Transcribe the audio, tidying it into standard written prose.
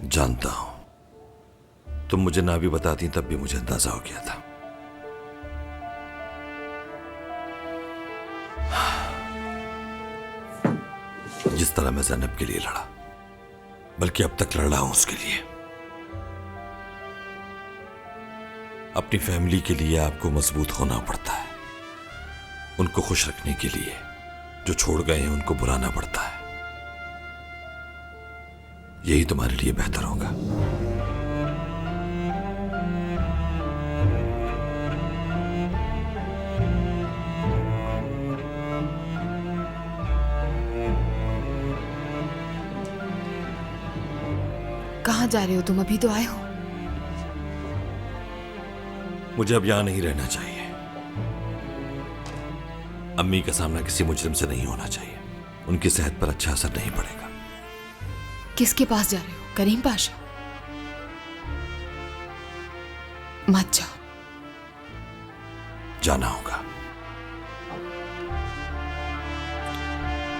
जानता हूं, तुम मुझे ना भी बताती तब भी मुझे अंदाजा हो गया था। जिस तरह मैं ज़ैनब के लिए लड़ा, बल्कि अब तक लड़ रहा हूं उसके लिए। अपनी फैमिली के लिए आपको मजबूत होना पड़ता है। उनको खुश रखने के लिए जो छोड़ गए हैं उनको बुलाना पड़ता है। यही तुम्हारे लिए बेहतर होगा। कहाँ जा रहे हो तुम? अभी तो आए हो। मुझे अब यहां नहीं रहना चाहिए। अम्मी का सामना किसी मुजरिम से नहीं होना चाहिए। उनकी सेहत पर अच्छा असर नहीं पड़ेगा। किसके पास जा रहे हो? करीम पाशा? मत जाओ। जाना होगा।